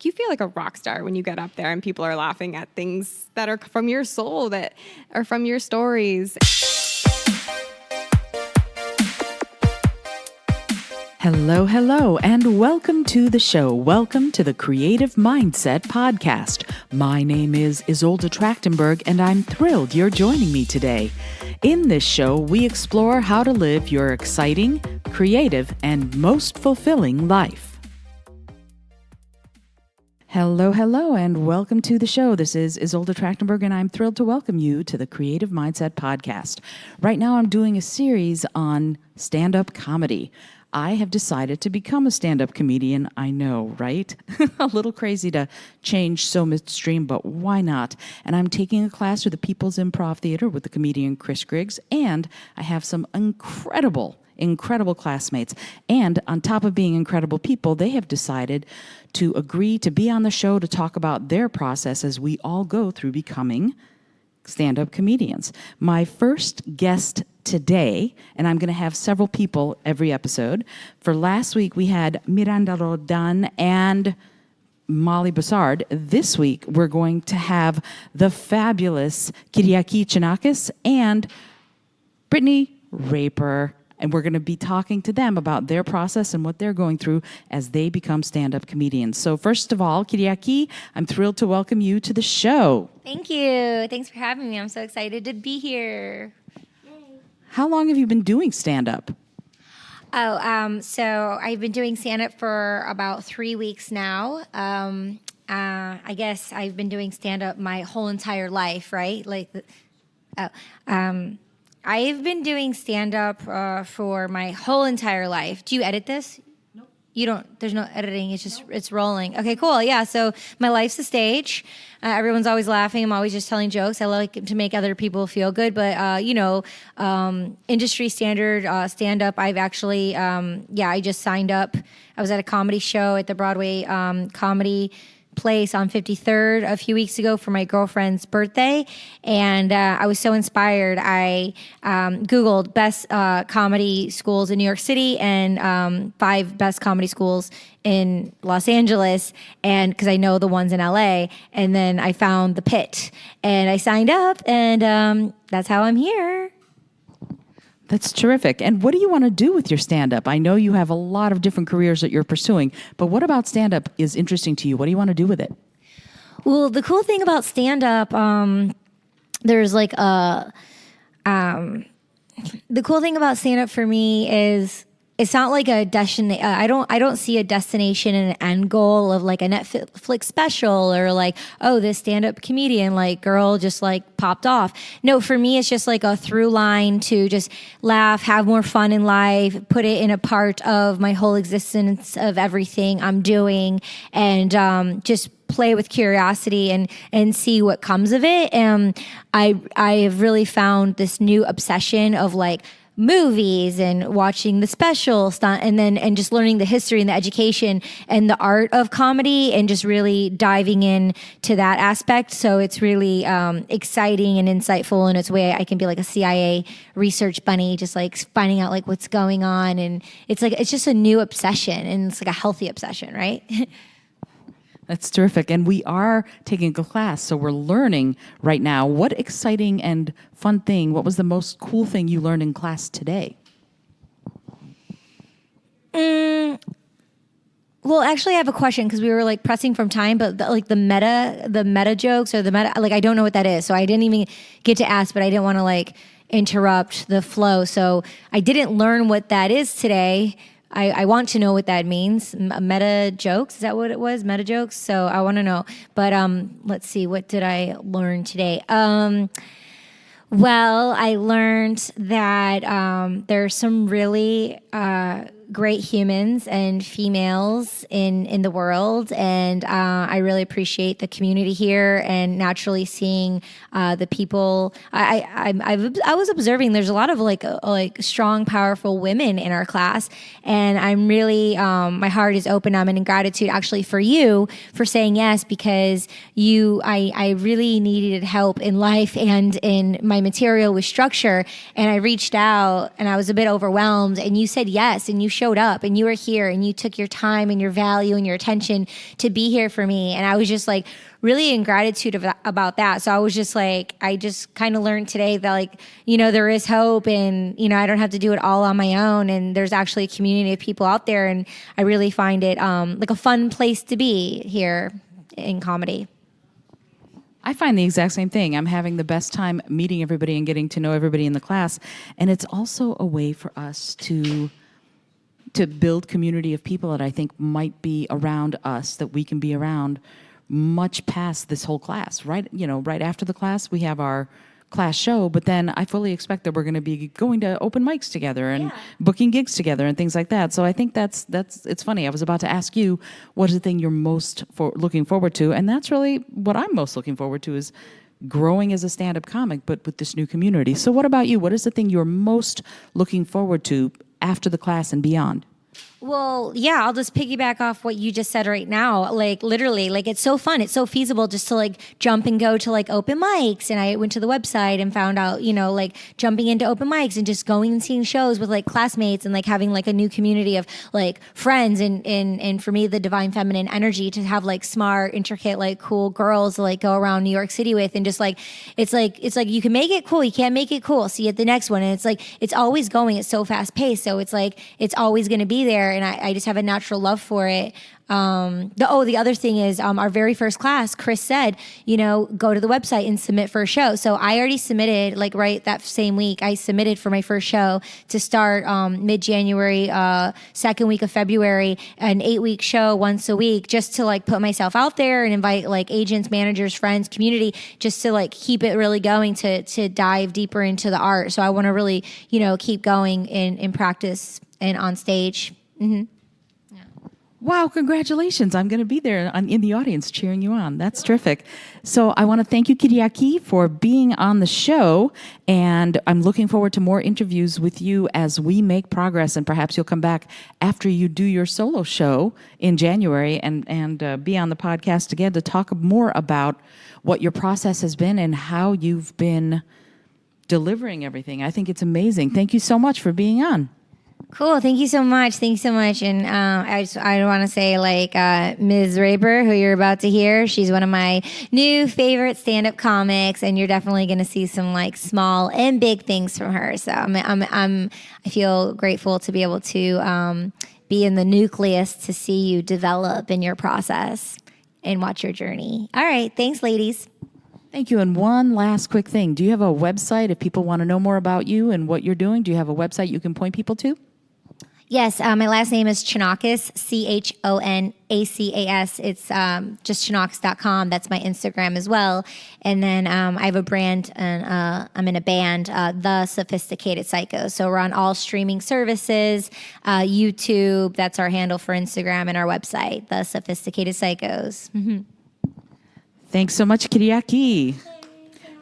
You feel like a rock star when you get up there and people are laughing at things that are from your soul, that are from your stories. Hello, and welcome to the show. Welcome to the Creative Mindset Podcast. My name is Isolde Trachtenberg, and I'm thrilled you're joining me today. In this show, we explore how to live your exciting, creative, and most fulfilling life. Hello, and welcome to the show. This is Isolde Trachtenberg, and I'm thrilled to welcome you to the Creative Mindset Podcast. Right now, I'm doing a series on stand-up comedy. I have decided to become a stand-up comedian. I know, right? A little crazy to change so midstream, but why not? And I'm taking a class through the People's Improv Theater with the comedian Chris Griggs, and I have some incredible classmates. And on top of being incredible people, they have decided to agree to be on the show to talk about their process as we all go through becoming stand-up comedians. My first guest today, and I'm going to have several people every episode. For last week, we had Miranda Rodan and Molly Bassard. This week, we're going to have the fabulous Kyriaki Chonacas and Brittany Raper. And we're going to be talking to them about their process and what they're going through as they become stand-up comedians. So first of all, Kyriaki, I'm thrilled to welcome you to the show. Thank you. Thanks for having me. I'm so excited to be here. How long have you been doing stand-up? So I've been doing stand-up for about 3 weeks now. I guess I've been doing stand-up my whole entire life, right? I've been doing stand-up for my whole entire life. Do you edit this? Nope. You don't? There's no editing. It's just, It's rolling. Okay, cool. Yeah, so my life's a stage. Everyone's always laughing. I'm always just telling jokes. I like to make other people feel good. But, industry standard stand-up, I've actually, I just signed up. I was at a comedy show at the Broadway Comedy Place on 53rd a few weeks ago for my girlfriend's birthday, and I was so inspired. I Googled best comedy schools in New York City and 5 best comedy schools in Los Angeles, and because I know the ones in LA, and then I found the Pit, and I signed up, and that's how I'm here. That's terrific. And what do you want to do with your stand-up? I know you have a lot of different careers that you're pursuing, but what about stand-up is interesting to you? What do you want to do with it? Well, the cool thing about stand-up, there's like the cool thing about stand-up for me is it's not like a destination. I don't see a destination and an end goal of like a Netflix special or like, oh, this stand-up comedian like girl just like popped off. No, for me, it's just like a through line to just laugh, have more fun in life, put it in a part of my whole existence of everything I'm doing, and just play with curiosity and see what comes of it. And I have really found this new obsession of like movies and watching the special stuff, and just learning the history and the education and the art of comedy, and just really diving in to that aspect. So it's really exciting and insightful in its way. I can be like a CIA research bunny, just like finding out like what's going on, and it's just a new obsession, and it's like a healthy obsession, right? That's terrific. And we are taking a class, so we're learning right now. What exciting and fun thing, what was the most cool thing you learned in class today? Well, actually, I have a question because we were like pressing from time, but the meta jokes or the meta, like I don't know what that is. So I didn't even get to ask, but I didn't want to like interrupt the flow. So I didn't learn what that is today. I want to know what that means. Meta jokes, is that what it was? Meta jokes? So I want to know. But let's see, what did I learn today? Well, I learned that there's some really great humans and females in the world, and I really appreciate the community here, and naturally seeing the people. I was observing there's a lot of like strong, powerful women in our class, and I'm really my heart is open. I'm in gratitude actually for you for saying yes, because I really needed help in life and in my material with structure, and I reached out and I was a bit overwhelmed, and you said yes, and you showed up and you were here and you took your time and your value and your attention to be here for me. And I was just like really in gratitude about that. So I was just like, I just kind of learned today that like, there is hope and, I don't have to do it all on my own. And there's actually a community of people out there. And I really find it like a fun place to be here in comedy. I find the exact same thing. I'm having the best time meeting everybody and getting to know everybody in the class. And it's also a way for us to build community of people that I think might be around us, that we can be around much past this whole class, right? Right after the class, we have our class show, but then I fully expect that we're going to be going to open mics together and booking gigs together and things like that. So I think that's it's funny. I was about to ask you, what is the thing you're most looking forward to? And that's really what I'm most looking forward to, is growing as a stand-up comic, but with this new community. So what about you? What is the thing you're most looking forward to after the class and beyond? Well, yeah, I'll just piggyback off what you just said right now. Like literally, like it's so fun. It's so feasible just to like jump and go to like open mics. And I went to the website and found out, like jumping into open mics and just going and seeing shows with like classmates and like having like a new community of like friends and for me, the divine feminine energy to have like smart, intricate, like cool girls to like go around New York City with, and just like, it's like you can make it cool. You can't make it cool. See you at the next one. And it's like, it's always going. It's so fast paced. So it's like, it's always going to be there. And I just have a natural love for it. The other thing is our very first class, Chris said, go to the website and submit for a show. So I already submitted, like right that same week, I submitted for my first show to start mid-January, second week of February, an 8-week show once a week, just to like put myself out there and invite like agents, managers, friends, community, just to like keep it really going to dive deeper into the art. So I want to really, keep going in practice and on stage. Mm-hmm. Wow, congratulations. I'm going to be there in the audience cheering you on. That's terrific. So I want to thank you, Kyriaki, for being on the show. And I'm looking forward to more interviews with you as we make progress. And perhaps you'll come back after you do your solo show in January and be on the podcast again to talk more about what your process has been and how you've been delivering everything. I think it's amazing. Thank you so much for being on. Cool. Thank you so much. Thank you so much. And I want to say, like, Ms. Raper, who you're about to hear, she's one of my new favorite stand-up comics, and you're definitely going to see some like small and big things from her. So I feel grateful to be able to be in the nucleus to see you develop in your process and watch your journey. All right. Thanks, ladies. Thank you. And one last quick thing. Do you have a website if people want to know more about you and what you're doing? Do you have a website you can point people to? Yes, my last name is Chonacas, Chonacas. It's just chonacas.com. That's my Instagram as well. And then I have a brand, and I'm in a band, The Sophisticated Psychos. So we're on all streaming services, YouTube. That's our handle for Instagram, and our website, The Sophisticated Psychos. Mm-hmm. Thanks so much, Kyriaki.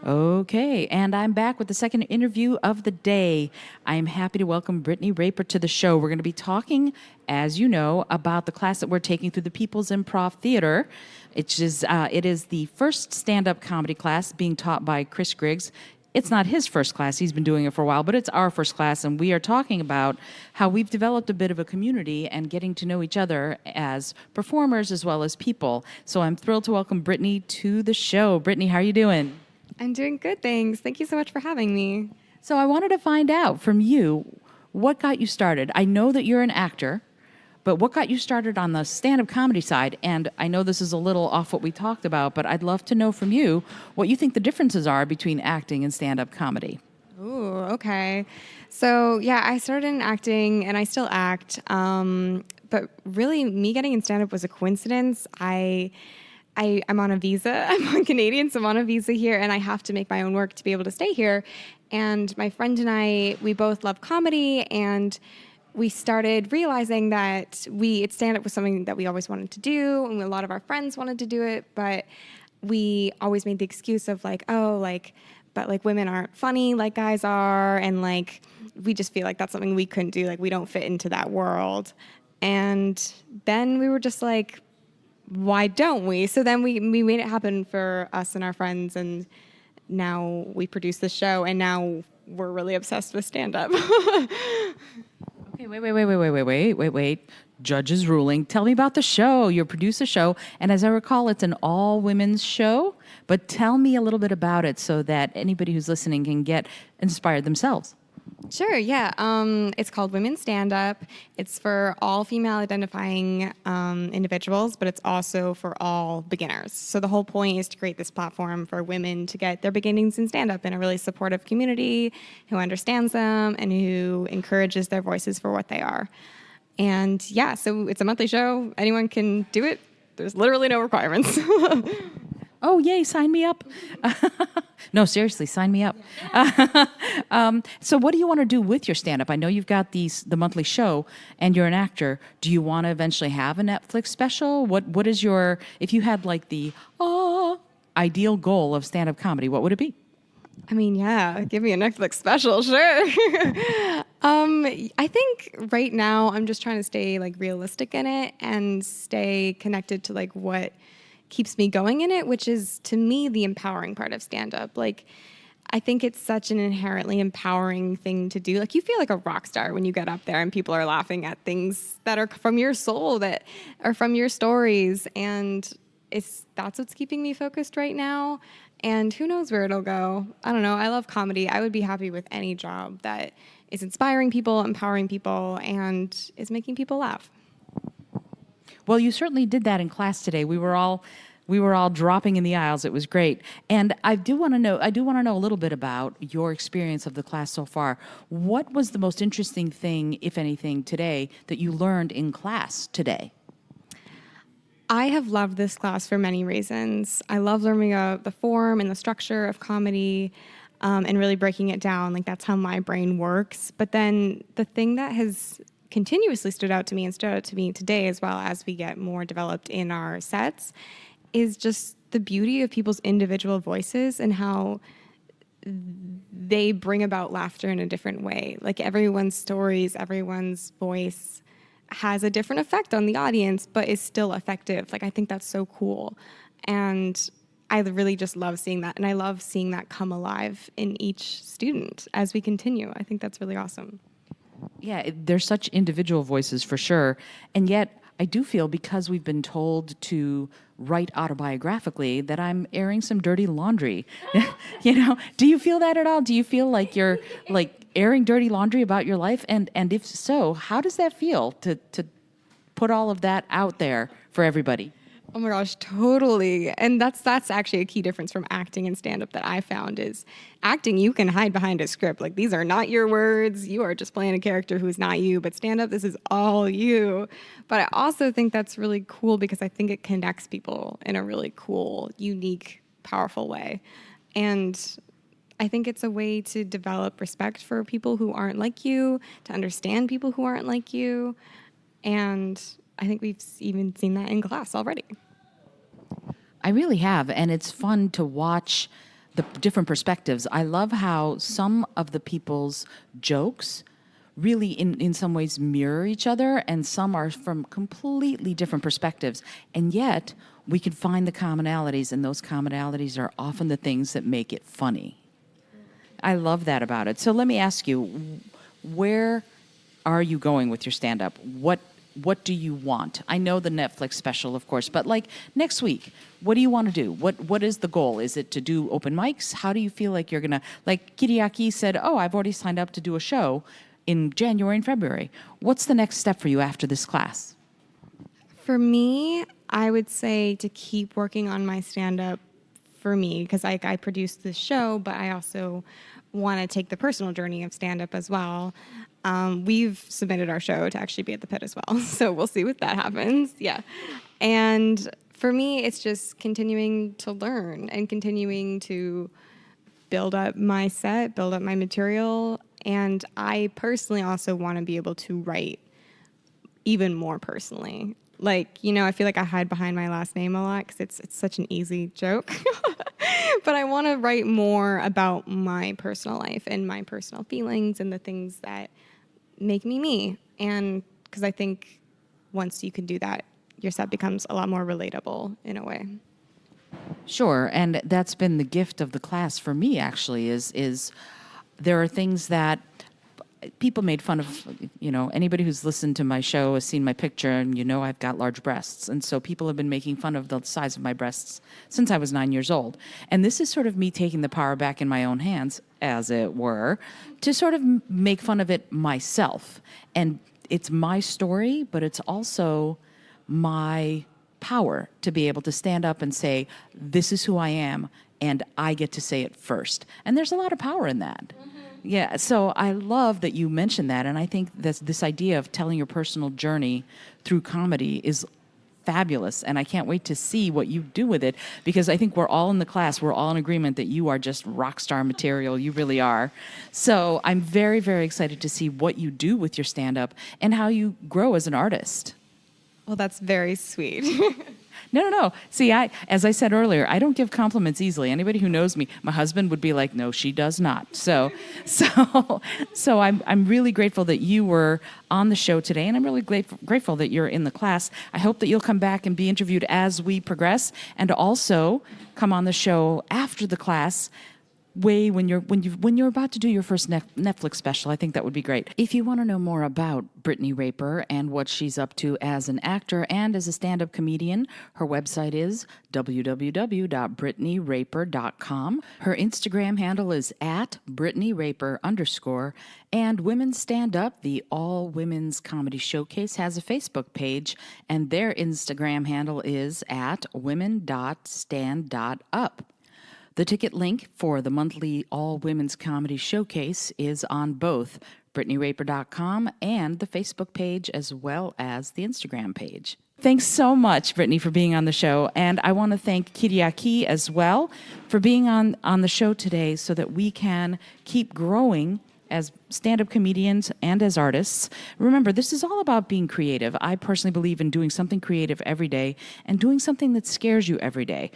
Okay, and I'm back with the second interview of the day. I'm happy to welcome Brittany Raper to the show. We're going to be talking, as you know, about the class that we're taking through the People's Improv Theater. It is the first stand-up comedy class being taught by Chris Griggs. It's not his first class. He's been doing it for a while, but it's our first class, and we are talking about how we've developed a bit of a community and getting to know each other as performers as well as people. So I'm thrilled to welcome Brittany to the show. Brittany, how are you doing? I'm doing good, thanks. Thank you so much for having me. So I wanted to find out from you, what got you started? I know that you're an actor, but what got you started on the stand-up comedy side? And I know this is a little off what we talked about, but I'd love to know from you what you think the differences are between acting and stand-up comedy. Ooh, okay. So yeah, I started in acting and I still act. But really me getting in stand-up was a coincidence. I'm on a visa. I'm on Canadian, so I'm on a visa here, and I have to make my own work to be able to stay here. And my friend and I, we both love comedy, and we started realizing that stand-up was something that we always wanted to do, and a lot of our friends wanted to do it, but we always made the excuse of like, but women aren't funny like guys are, and like we just feel like that's something we couldn't do, like we don't fit into that world. And then we were just like, why don't we? So then we made it happen for us and our friends, and now we produce the show, and now we're really obsessed with stand-up. Okay, wait. Judge is ruling. Tell me about the show. You produce a show, and as I recall, it's an all-women's show. But tell me a little bit about it so that anybody who's listening can get inspired themselves. Sure, yeah. It's called Women Stand Up. It's for all female identifying individuals, but it's also for all beginners. So the whole point is to create this platform for women to get their beginnings in stand up in a really supportive community who understands them and who encourages their voices for what they are. And yeah, so it's a monthly show. Anyone can do it. There's literally no requirements. Oh, yay, sign me up. No, seriously, sign me up. So what do you want to do with your stand-up? I know you've got the monthly show, and you're an actor. Do you want to eventually have a Netflix special? What is your, if you had like the ideal goal of stand-up comedy, what would it be? I mean, yeah, give me a Netflix special, sure. I think right now I'm just trying to stay like realistic in it and stay connected to like what keeps me going in it, which is to me the empowering part of stand-up. Like, I think it's such an inherently empowering thing to do. Like, you feel like a rock star when you get up there and people are laughing at things that are from your soul, that are from your stories, and that's what's keeping me focused right now. And who knows where it'll go. I don't know. I love comedy. I would be happy with any job that is inspiring people, empowering people, and is making people laugh. Well, you certainly did that in class today. We were all dropping in the aisles. It was great. And I do want to know a little bit about your experience of the class so far. What was the most interesting thing, if anything, today that you learned in class today? I have loved this class for many reasons. I love learning the form and the structure of comedy, and really breaking it down. Like, that's how my brain works. But then the thing that has continuously stood out to me today, as well as we get more developed in our sets, is just the beauty of people's individual voices and how they bring about laughter in a different way. Like, everyone's stories, everyone's voice has a different effect on the audience, but is still effective. Like, I think that's so cool. And I really just love seeing that. And I love seeing that come alive in each student as we continue. I think that's really awesome. Yeah, there's such individual voices for sure. And yet, I do feel, because we've been told to write autobiographically, that I'm airing some dirty laundry. Do you feel that at all? Do you feel like you're like airing dirty laundry about your life? And if so, how does that feel to put all of that out there for everybody? Oh my gosh, totally. And that's actually a key difference from acting and stand-up that I found is acting, you can hide behind a script. Like, these are not your words. You are just playing a character who's not you. But stand-up, this is all you. But I also think that's really cool because I think it connects people in a really cool, unique, powerful way. And I think it's a way to develop respect for people who aren't like you, to understand people who aren't like you. And I think we've even seen that in class already. I really have, and it's fun to watch the different perspectives. I love how some of the people's jokes really in some ways mirror each other, and some are from completely different perspectives. And yet, we can find the commonalities, and those commonalities are often the things that make it funny. I love that about it. So let me ask you, where are you going with your stand-up? What do you want? I know the Netflix special, of course, but like next week, what do you want to do? What is the goal? Is it to do open mics? How do you feel like you're going to, like Kyriaki said, I've already signed up to do a show in January and February. What's the next step for you after this class? For me, I would say to keep working on my stand-up for me, because I produce this show, but I also want to take the personal journey of stand-up as well. We've submitted our show to actually be at the Pit as well, so we'll see what that happens. Yeah. And for me, it's just continuing to learn and continuing to build up my set, build up my material. And I personally also want to be able to write even more personally. Like, I feel like I hide behind my last name a lot because it's such an easy joke. But I want to write more about my personal life and my personal feelings and the things that make me me. And because I think once you can do that, your set becomes a lot more relatable in a way. Sure, and that's been the gift of the class for me, actually, is there are things that people made fun of, anybody who's listened to my show has seen my picture, and I've got large breasts. And so people have been making fun of the size of my breasts since I was 9 years old. And this is sort of me taking the power back in my own hands, as it were, to sort of make fun of it myself. And it's my story, but it's also my power to be able to stand up and say, this is who I am, and I get to say it first. And there's a lot of power in that. Yeah, so I love that you mentioned that, and I think that this idea of telling your personal journey through comedy is fabulous, and I can't wait to see what you do with it, because I think we're all in the class, we're all in agreement that you are just rock star material. You really are. So I'm very, very excited to see what you do with your stand-up and how you grow as an artist. Well, that's very sweet. No. See, as I said earlier, I don't give compliments easily. Anybody who knows me, my husband would be like, no, she does not. So I'm really grateful that you were on the show today, and I'm really grateful that you're in the class. I hope that you'll come back and be interviewed as we progress, and also come on the show after the class. When you're about to do your first Netflix special. I think that would be great. If you want to know more about Brittany Raper and what she's up to as an actor and as a stand-up comedian, her website is www.brittanyraper.com. Her Instagram handle is @BrittanyRaper_, and Women Stand Up, the all women's comedy showcase, has a Facebook page, and their Instagram handle is @women.stand.up. The ticket link for the monthly all-women's comedy showcase is on both BrittanyRaper.com and the Facebook page, as well as the Instagram page. Thanks so much, Brittany, for being on the show. And I want to thank Kyriaki as well for being on the show today, so that we can keep growing as stand-up comedians and as artists. Remember, this is all about being creative. I personally believe in doing something creative every day and doing something that scares you every day.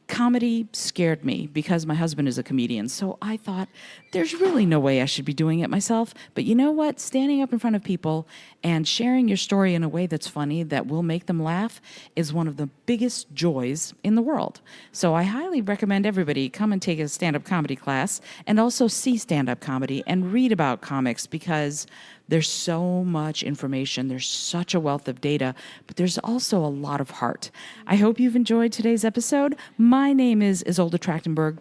Comedy scared me because my husband is a comedian, so I thought there's really no way I should be doing it myself. But you know what? Standing up in front of people and sharing your story in a way that's funny, that will make them laugh, is one of the biggest joys in the world. So I highly recommend everybody come and take a stand-up comedy class, and also see stand-up comedy and read about comics, because there's so much information. There's such a wealth of data, but there's also a lot of heart. I hope you've enjoyed today's episode. My name is Isolde Trachtenberg.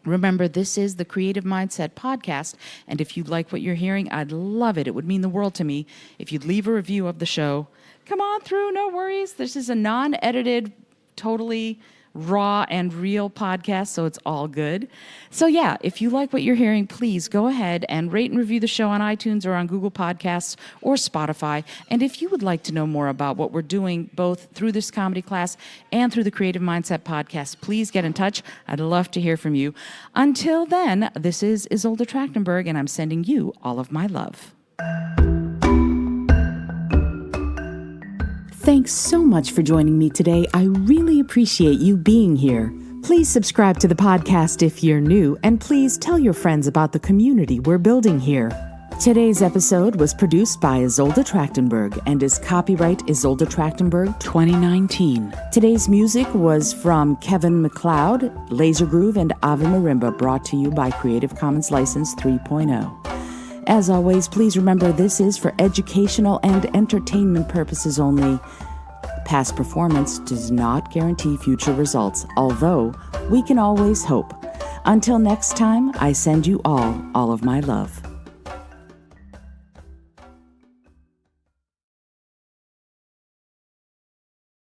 Remember, this is the Creative Mindset Podcast, and if you like what you're hearing, I'd love it. It would mean the world to me if you'd leave a review of the show. Come on through, no worries. This is a non-edited, totally raw and real podcast, so it's all good. So yeah, if you like what you're hearing, please go ahead and rate and review the show on iTunes or on Google Podcasts or Spotify. And if you would like to know more about what we're doing, both through this comedy class and through the Creative Mindset Podcast, please get in touch. I'd love to hear from you. Until then, this is Isolde Trachtenberg, and I'm sending you all of my love. Thanks so much for joining me today. I really appreciate you being here. Please subscribe to the podcast if you're new, and please tell your friends about the community we're building here. Today's episode was produced by Isolde Trachtenberg and is copyright Isolde Trachtenberg 2019. Today's music was from Kevin MacLeod, Laser Groove, and Ave Marimba, brought to you by Creative Commons License 3.0. As always, please remember this is for educational and entertainment purposes only. Past performance does not guarantee future results, although we can always hope. Until next time, I send you all of my love.